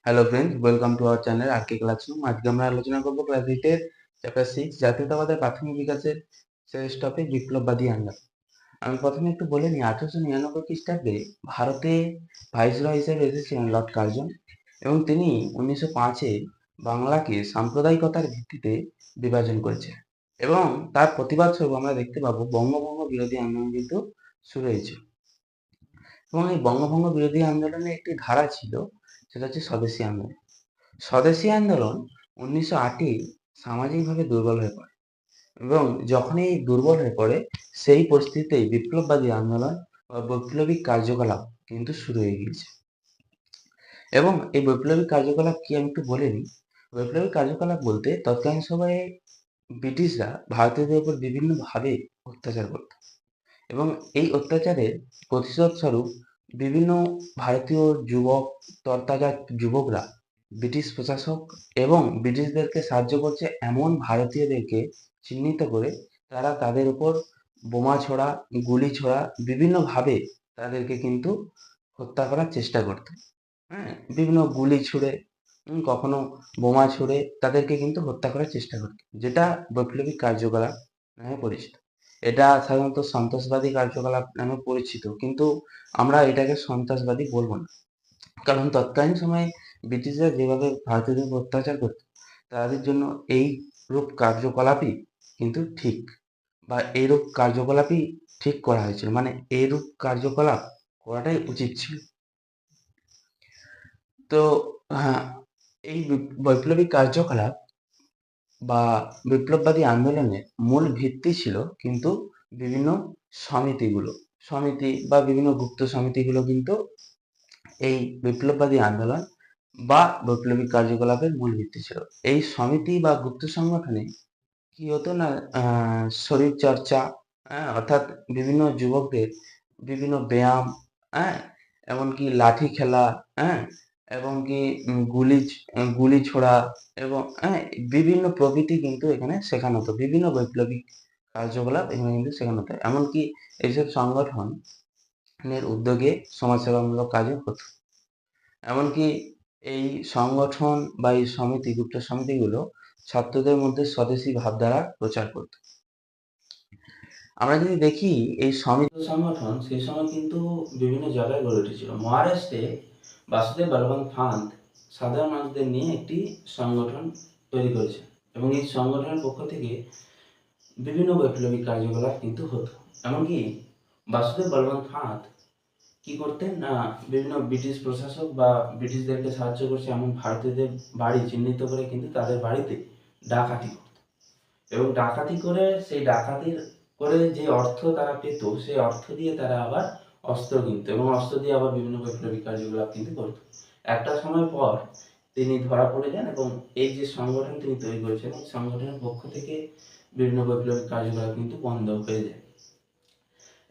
Hello friends, welcome to our channel R K classroom. আজকে আমরা আলোচনা করবো ক্লাস 8 চ্যাপ্টার 6 জাতীয়তাবাদের প্রাথমিক বিকাশের শেষ টপিক বিপ্লববাদী আন্দোলন। আমি প্রথমে একটু বলে নিই, 1899 খ্রিস্টাব্দে ভারতে ভাইসরয় হিসেবে এসেছিলেন লর্ড কার্জন এবং তিনি 1905-এ বাংলাকে সাম্প্রদায়িকতার ভিত্তিতে বিভাজন করেছিলেন এবং তার প্রতিবাদ স্বরূপ আমরা দেখতে পাবো বঙ্গভঙ্গ বিরোধী আন্দোলন কিন্তু শুরু হয়েছিল। এবং এই বঙ্গভঙ্গ বিরোধী আন্দোলনের একটি ধারা ছিল, সেটা হচ্ছে স্বদেশী আন্দোলন। স্বদেশী আন্দোলন 1908-এ সামাজিকভাবে দুর্বল হয়ে পড়ে এবং যখন এই দুর্বল হয়ে পড়ে সেই পরিস্থিতিতে বিপ্লববাদী আন্দোলন বা বৈপ্লবিক কার্যকলাপ কিন্তু শুরু হয়ে গিয়েছে। এবং এই বৈপ্লবিক কার্যকলাপ কি আমি একটু বলে নিই। বৈপ্লবিক কার্যকলাপ বলতে তৎকালীন সময়ে ব্রিটিশরা ভারতীয়দের উপর বিভিন্নভাবে অত্যাচার করত এবং এই অত্যাচারের প্রতিশোধ স্বরূপ বিভিন্ন ভারতীয় যুবক, তরতাজা যুবকরা ব্রিটিশ প্রশাসক এবং ব্রিটিশদেরকে সাহায্য করছে এমন ভারতীয়দেরকে চিহ্নিত করে তারা তাদের উপর বোমা ছোড়া, গুলি ছোড়া, বিভিন্নভাবে তাদেরকে কিন্তু হত্যা করার চেষ্টা করত। হ্যাঁ, বিভিন্ন গুলি ছুড়ে, কখনো বোমা ছুড়ে তাদেরকে কিন্তু হত্যা করার চেষ্টা করত, যেটা বৈপ্লবিক কার্যকলাপ নামে পরিচিত। এটা সাধারণত সন্ত্রাসবাদী কার্যকলাপ নামে পরিচিত, কিন্তু আমরা এটাকে সন্ত্রাসবাদী বলবো না, কারণ তৎকালীন সময়ে ব্রিটিশরা যেভাবে ভারতীয়দের উপর অত্যাচার করত তাদের জন্য এই রূপ কার্যকলাপই কিন্তু ঠিক, বা এইরূপ কার্যকলাপই ঠিক করা হয়েছিল, মানে এইরূপ কার্যকলাপ করাটাই উচিত ছিল। তো হ্যাঁ, এই বৈপ্লবিক কার্যকলাপ বা বিপ্লববাদী আন্দোলনের মূল ভিত্তি ছিল কিন্তু বিভিন্ন সমিতি বা বিভিন্ন গুপ্ত সমিতিগুলো কিন্তু এই বিপ্লববাদী আন্দোলন বা বৈপ্লবিক কার্যকলাপের মূল ভিত্তি ছিল। এই সমিতি বা গুপ্ত সংগঠনে কি হতো না, শরীর চর্চা, অর্থাৎ বিভিন্ন যুবকদের বিভিন্ন ব্যায়াম, হ্যাঁ, এমনকি লাঠি খেলা, হ্যাঁ, এবং কি গুলি ছোড়া এবং বিভিন্ন প্রভৃতি কিন্তু এখানে শেখানো হতো। বিভিন্ন বৈপ্লবিক কার্যকলাপ এখানে কিন্তু শেখানো হতো। এমনকি এইসব সংগঠনের উদ্যোগে সমাজসেবামূলক কাজও হতো। এমনকি এই সংগঠন বা এই গুপ্ত সমিতিগুলো ছাত্রদের মধ্যে স্বদেশী ভাবধারা প্রচার করত। আমরা যদি দেখি এই সমিতি সংগঠন সেই সময় কিন্তু বিভিন্ন জায়গায় গড়ে উঠেছিল। মহারাষ্ট্রে বাসুদেব বলবন্ত পান্ত সাধারণ মানুষদের নিয়ে একটি সংগঠন তৈরি করেছে এবং এই সংগঠনের পক্ষ থেকে বিভিন্ন বৈপ্লবিক কার্যকলাপ কিন্তু হতো। এমনকি বাসুদেব বলবন্ত পান্ত কি করতেন না, বিভিন্ন ব্রিটিশ প্রশাসক বা ব্রিটিশদেরকে সাহায্য করছে এমন ভারতীয়দের বাড়ি চিহ্নিত করে কিন্তু তাদের বাড়িতে ডাকাতি করত এবং ডাকাতি করে সেই ডাকাতির করে যে অর্থ তারা পেত সেই অর্থ দিয়ে তারা আবার অস্ত্র কিনত এবং অস্ত্র দিয়ে আবার বিভিন্ন বৈপ্লবিক কার্যকলাপ কিন্তু করত। একটা সময় পর তিনি ধরা পড়ে যান এবং এই যে সংগঠন তিনি তৈরি করেছেন এই সংগঠনের পক্ষ থেকে বিভিন্ন বৈপ্লবিক কার্যকলাপ কিন্তু বন্ধ হয়ে যায়।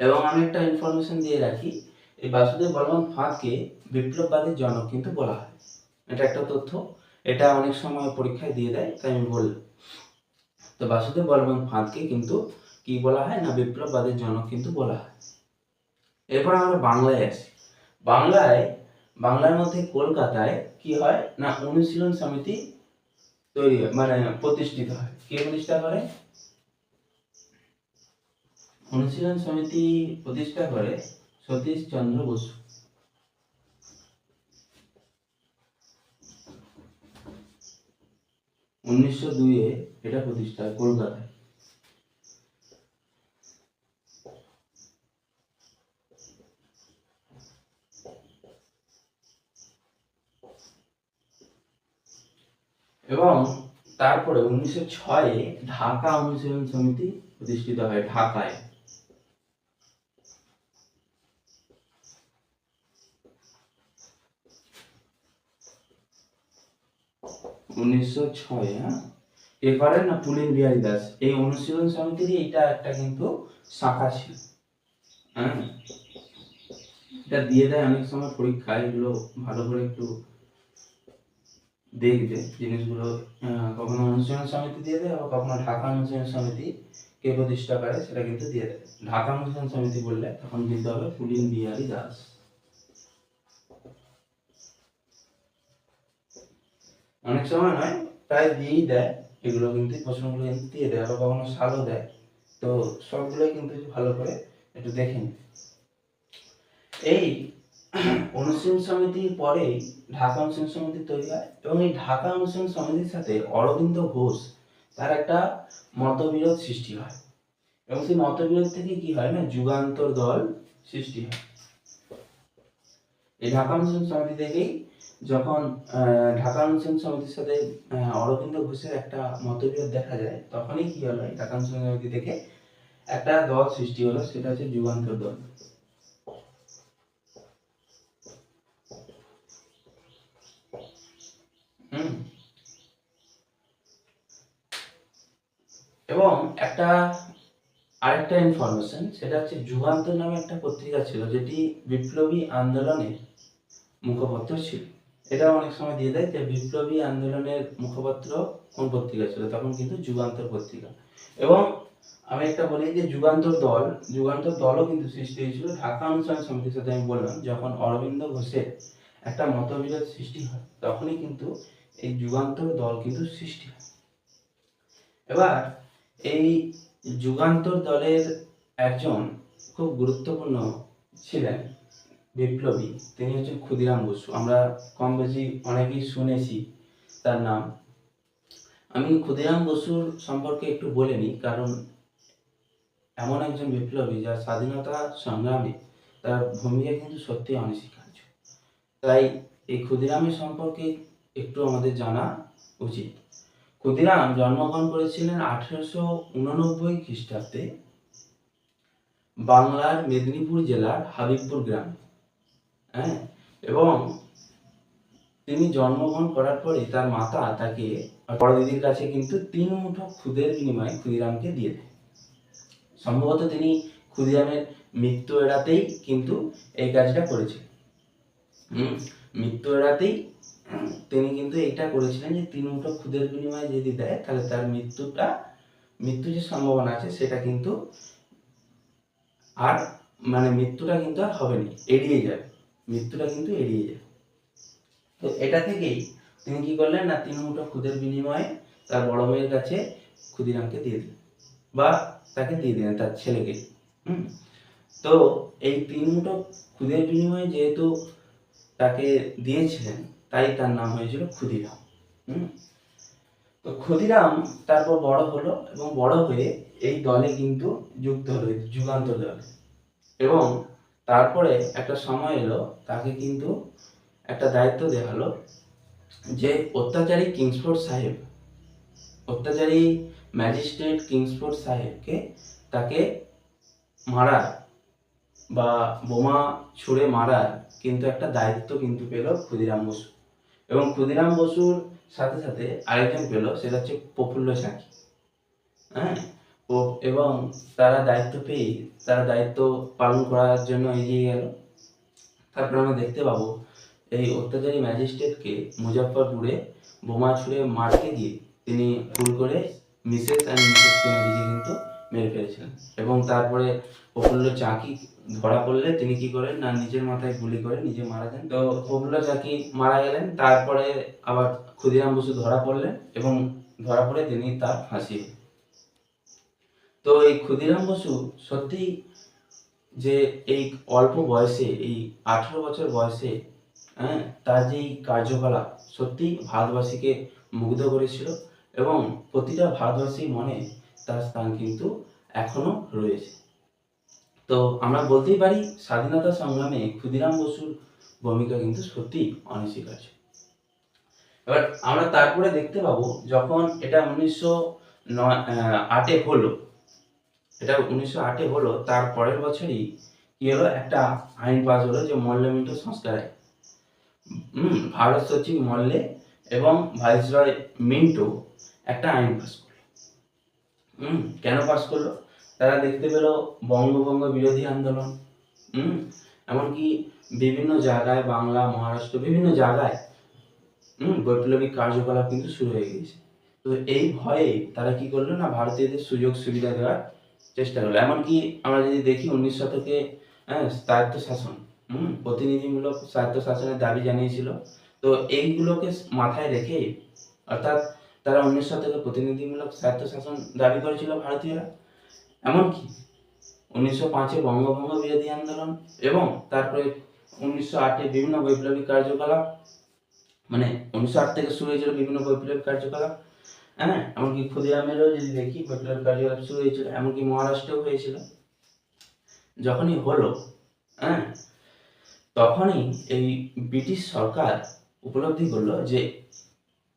এবং আমি একটা ইনফরমেশন দিয়ে রাখি, এই বাসুদেব বলবন্ত পান্তকে বিপ্লববাদের জনক কিন্তু বলা হয়। এটা একটা তথ্য, এটা অনেক সময় পরীক্ষায় দিয়ে দেয়, তাই আমি বললাম। তো বাসুদেব বলবন্ত পান্তকে কিন্তু কি বলা হয় না, বিপ্লববাদের জনক কিন্তু বলা হয়। এরপর আমরা বাংলায় আসি। বাংলার মধ্যে কলকাতায় কি হয় না, অনুশীলন সমিতি তৈরি হয়, মানে প্রতিষ্ঠিত হয়। কে প্রতিষ্ঠা করে? অনুশীলন সমিতি প্রতিষ্ঠা করে সতীশ চন্দ্র বসু। উনিশশো 2-এ এটা প্রতিষ্ঠা হয় কলকাতায়। এবং তারপরে 1906-এ ঢাকা অনুশীলন সমিতি প্রতিষ্ঠিত হয় ঢাকায়। 1906, হ্যাঁ। এরপরে না পুলিন বিহারী দাস, এই অনুশীলন সমিতিরই এটা একটা কিন্তু শাখা ছিল। হ্যাঁ, এটা দিয়ে দেয় অনেক সময় পরীক্ষায়, এগুলো ভালো করে একটু দেখবে জিনিসগুলো। কখনো অনুশীলন সমিতি দিয়ে দেয়, আবার কখনো ঢাকা অনুশীলন সমিতি কে প্রতিষ্ঠা করে সেটা কিন্তু দিয়ে দেয়। ঢাকা অনুশীলন সমিতি বললে তখন কিন্তু হবে পুলিন বিহারী দাস। অনেক সময় নয়, প্রায় দিয়েই দেয় এগুলো, কিন্তু প্রশ্নগুলো কিন্তু দিয়ে দেয়, আবার কখনো সালও দেয়। তো সবগুলোই কিন্তু ভালো করে একটু দেখে নিন। এই অনুশীলন সমিতির পরেই ঢাকা অনুশীলন সমিতি তৈরি হয়, এবং এই ঢাকা অনুশীলন সমিতির সাথে অরবিন্দ ঘোষ তার একটা মতবিরোধ সৃষ্টি হয়, এবং সেই মতবিরোধ থেকে কি হয় না, যুগান্তর দল সৃষ্টি হয়। এই ঢাকা অনুশীলন সমিতি থেকেই যখন ঢাকা অনুশীলন সমিতির সাথে অরবিন্দ ঘোষের একটা মতবিরোধ দেখা যায়, তখনই কি হলো, ঢাকা অনুশীলন সমিতি থেকে একটা দল সৃষ্টি হলো, সেটা হচ্ছে যুগান্তর দল। এবং একটা আরেকটা ইনফরমেশন, সেটা হচ্ছে যুগান্তর নামে একটা পত্রিকা ছিল, যেটি বিপ্লবী আন্দোলনের মুখপত্র ছিল। এটা অনেক সময় দিয়ে দেয় যে বিপ্লবী আন্দোলনের মুখপত্র কোন পত্রিকা ছিল, তখন কিন্তু যুগান্তর পত্রিকা। এবং আমি একটা বলি যে যুগান্তর দলও কিন্তু সৃষ্টি হয়েছিল ঢাকা অনুশীলন সমিতির সাথে। আমি বললাম যখন অরবিন্দ ঘোষের একটা মতবিরোধ সৃষ্টি হয়, তখনই কিন্তু এই যুগান্তর দল কিন্তু সৃষ্টি হয়। এবার এই যুগান্তর দলের একজন খুব গুরুত্বপূর্ণ ছিলেন বিপ্লবী, তিনি হচ্ছেন ক্ষুদিরাম বসু। আমরা কম বেশি অনেকেই শুনেছি তার নাম। আমি ক্ষুদিরাম বসুর সম্পর্কে একটু বলে নিই, কারণ এমন একজন বিপ্লবী যার স্বাধীনতা সংগ্রামে তার ভূমিকা কিন্তু সত্যি অনস্বীকার্য। তাই এই ক্ষুদিরামের সম্পর্কে একটু আমাদের জানা উচিত। ক্ষুদিরাম জন্মগ্রহণ করেছিলেন 1889 খ্রিস্টাব্দে বাংলার মেদিনীপুর জেলার হাবিবপুর গ্রামে। হ্যাঁ, এবং তিনি জন্মগ্রহণ করার পরে তার মাতা তাকে বড় দিদির কাছে কিন্তু 3 মুঠো খুদের বিনিময়ে ক্ষুদিরামকে দিয়ে দেয়। সম্ভবত তিনি ক্ষুদিরামের মৃত্যু এড়াতেই কিন্তু এই কাজটা করেছিলেন। মৃত্যু এড়াতেই তিনি কিন্তু এইটা করেছিলেন যে 3 মুঠো খুদের বিনিময়ে যদি দেয়, তাহলে তার মৃত্যু যে সম্ভাবনা আছে সেটা কিন্তু আর মৃত্যুটা কিন্তু আর হবে না, এড়িয়ে যাবে, মৃত্যুটা কিন্তু এড়িয়ে যাবে। তো এটা থেকেই তিনি কি করলেন না, 3 মুঠো খুদের বিনিময়ে তার বড় ভাইয়ের কাছে ক্ষুদিরামকে দিয়ে দিলেন, বা তাকে দিয়ে দিলেন তার ছেলেকে। তো এই 3 মুঠো খুদের বিনিময়ে যেহেতু তাকে দিয়েছিলেন, তাই তার নাম হয়েছিল ক্ষুদিরাম। তো ক্ষুদিরাম তারপর বড় হলো, এবং বড় হয়ে এই দলে কিন্তু যুক্ত হলো, যুগান্তর দলে। এবং তারপরে একটা সময় এলো, তাকে কিন্তু একটা দায়িত্ব দেওয়া হলো যে অত্যাচারী ম্যাজিস্ট্রেট কিংসফোর্ড সাহেবকে তাকে মারার বা বোমা ছুঁড়ে মারার কিন্তু একটা দায়িত্ব কিন্তু পেল ক্ষুদিরাম বসু। এবং ক্ষুদিরাম বসুর সাথে সাথে আরেকজন পেল, সেটা হচ্ছে প্রফুল্ল চাকি। এবং তারা দায়িত্ব পালন করার জন্য এগিয়ে গেল। তারপর আমরা দেখতে পাবো এই অত্যাচারী ম্যাজিস্ট্রেটকে মুজাফফরপুরে বোমা ছুঁড়ে মারতে গিয়ে তিনি ভুল করে মিসেস কেনেডিকে কিন্তু মেরে ফেলেছিলেন। এবং তারপরে প্রফুল্ল চাকি ধরা পড়লে তিনি কি করেন না, নিজের মাথায় গুলি করে নিজে মারা যান। তো প্রফুল্ল চাকি মারা গেলেন, তারপরে আবার ক্ষুদিরাম বসু ধরা পড়লেন, এবং ধরা পড়ে তিনি তার ফাঁসি। তো এই ক্ষুদিরাম বসু সত্যি যে এই অল্প বয়সে, এই 18 বছর বয়সে তার যে কার্যকলাপ সত্যি ভারতবাসীকে মুগ্ধ করেছিল, এবং প্রতিটা ভারতবাসীর মনে তার স্থান কিন্তু এখনো রয়েছে। তো আমরা বলতেই পারি স্বাধীনতা সংগ্রামে ক্ষুদিরাম বসুর ভূমিকা কিন্তু সত্যি অনস্বীকার্য। এবার আমরা তারপরে দেখতে পাবো, যখন এটা 1908 হলো, তার পরের বছরই কি হলো, একটা আইন পাস হলো, যে মল্ল মিন্টো সংস্কার আইন। ভারত সচিব মল্লে এবং ভাইসরয় মিন্টো একটা আইন পাস করলো। কেন পাস করলো? তারা দেখতে পেল বঙ্গভঙ্গ বিরোধী আন্দোলন, এমনকি বিভিন্ন জায়গায়, বাংলা, মহারাষ্ট্র, বিভিন্ন জায়গায় বৈপ্লবিক কার্যকলাপ কিন্তু শুরু হয়ে গেছে। তো এই ভয়ে তারা কি করলো না, ভারতীয়দের সুযোগ সুবিধা দেওয়ার চেষ্টা করলো। এমনকি আমরা যদি দেখি 19 শতকে স্বায়ত্ত শাসন, প্রতিনিধিমূলক স্বায়ত্ত শাসনের দাবি জানিয়েছিল। তো এইগুলোকে মাথায় রেখে অর্থাৎ তারা 19 শতকে প্রতিনিধিমূলক স্বায়ত্তশাসন দাবি করেছিল ভারতীয়রা। এমনকি 1905-এ বঙ্গভঙ্গ বিরোধী আন্দোলন এবং তারপরে 1908-এ বিভিন্ন বৈপ্লবিক কার্যকলাপ, মানে 1908 থেকে শুরু হয়েছিল বিভিন্ন বৈপ্লবিক কার্যকলাপ। হ্যাঁ, এমনকি ক্ষুদিরামেরও যদি দেখি বৈপ্লবিক কার্যকলাপ শুরু হয়েছিল, এমনকি মহারাষ্ট্রেও হয়েছিল। যখনই হলো, হ্যাঁ, তখনই এই ব্রিটিশ সরকার উপলব্ধি করলো যে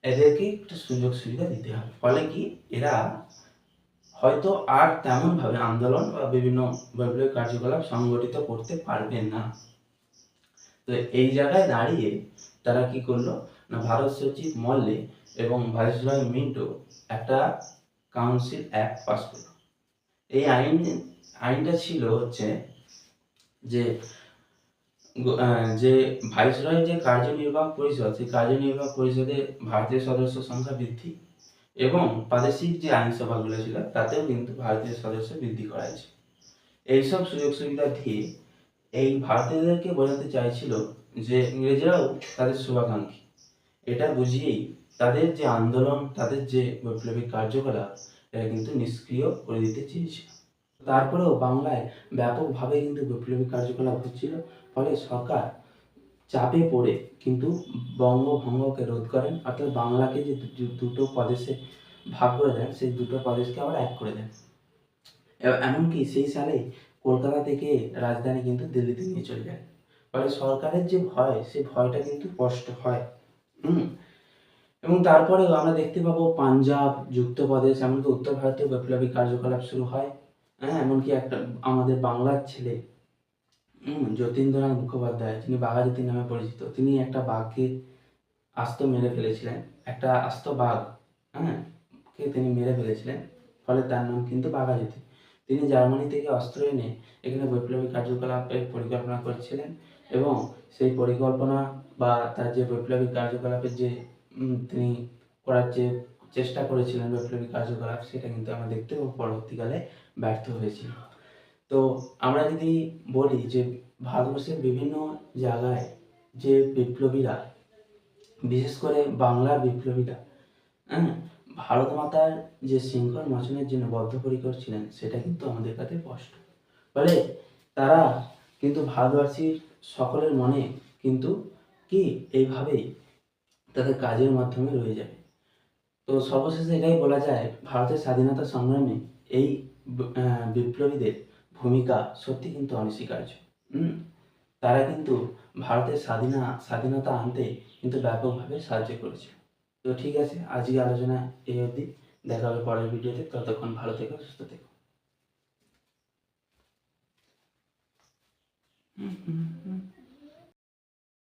এদেরকে একটা সুযোগ সুবিধা দিতে হবে। ফলে কি এরা হয়তো আর তেমন ভাবে আন্দোলন বা বিভিন্ন বৈপ্লবিক কার্যকলাপ সংগঠিত করতে পারবে না। তো এই জায়গায় দাঁড়িয়ে তারা কি করলো না, ভারত সচিব মল্লে এবং ভাইসরয় মিন্টো একটা কাউন্সিল অ্যাক্ট পাস করলো। এই আইনটা ছিল হচ্ছে যে যে ভাইসরয় যে কার্যনির্বাহক পরিষদ, সেই কার্যনির্বাহক পরিষদে ভারতীয় সদস্য সংখ্যা বৃদ্ধি এবং প্রাদেশিক যে আইনসভাগুলো ছিল তাতেও কিন্তু ভারতীয় সদস্য বৃদ্ধি করা হয়েছে। এইসব সুযোগ সুবিধা দিয়ে এই ভারতীয়দেরকে বোঝাতে চাইছিল যে ইংরেজরাও তাদের শুভাকাঙ্ক্ষী। এটা বুঝিয়েই তাদের যে আন্দোলন, তাদের যে বৈপ্লবিক কার্যকলাপ, এটা কিন্তু নিষ্ক্রিয় করে দিতে চেয়েছিল। তারপরেও বাংলায় ব্যাপকভাবে কিন্তু বৈপ্লবিক কার্যকলাপ হচ্ছিল। ফলে সরকার চাপে পড়ে কিন্তু বঙ্গভঙ্গকে রোধ করেন, অর্থাৎ বাংলাকে যে দুটো প্রদেশে ভাগ করে দেন, সেই দুটো প্রদেশকে আবার এক করে দেন। এমনকি সেই সালেই কলকাতা থেকে রাজধানী কিন্তু দিল্লিতে নিয়ে চলে যায়। ফলে সরকারের যে ভয়, সেই ভয়টা কিন্তু স্পষ্ট হয়। এবং তারপরেও আমরা দেখতে পাবো পাঞ্জাব, যুক্তপ্রদেশ, এমনকি উত্তর ভারতীয় বৈপ্লবিক কার্যকলাপ শুরু হয়। হ্যাঁ, এমনকি একটা আমাদের বাংলার ছেলে যতীন্দ্রনাথ মুখোপাধ্যায়, যিনি বাঘাযতীন নামে পরিচিত, তিনি একটা বাঘকে আস্ত মেরে ফেলেছিলেন। একটা আস্ত বাঘ, হ্যাঁ, কে তিনি মেরে ফেলেছিলেন। ফলে তার নাম কিন্তু বাঘাযতীন। তিনি জার্মানি থেকে অস্ত্র এনে এখানে বৈপ্লবিক কার্যকলাপের পরিকল্পনা করছিলেন এবং সেই পরিকল্পনা বা তার যে বৈপ্লবিক কার্যকলাপের যে তিনি করার যে চেষ্টা করেছিলেন বৈপ্লবিক কার্যকলাপ, সেটা কিন্তু আমরা দেখতে পাবো পরবর্তীকালে ব্যর্থ হয়েছিল। তো আমরা যদি বলি যে ভারতবর্ষের বিভিন্ন জায়গায় যে বিপ্লবীরা, বিশেষ করে বাংলার বিপ্লবীরা, হ্যাঁ, ভারত মাতার যে শৃঙ্খল মোচনের জন্য বদ্ধপরিকর ছিলেন, সেটা কিন্তু আমাদের কাছে স্পষ্ট। ফলে তারা কিন্তু ভারতবাসীর সকলের মনে কিন্তু কি এইভাবেই তাদের কাজের মাধ্যমে রয়ে যাবে। তো সর্বশেষে এটাই বলা যায়, ভারতের স্বাধীনতা সংগ্রামে এই বিপ্লবীদের ভূমিকা সত্যি কিন্তু অনস্বীকার্য। তারা কিন্তু ভারতের স্বাধীনতা আনতে কিন্তু ব্যাপকভাবে সাহায্য করেছে। তো ঠিক আছে, আজকে আলোচনা এই অবধি। দেখা হবে পরের ভিডিওতে। ততক্ষণ ভালো থেকো, সুস্থ থেকো।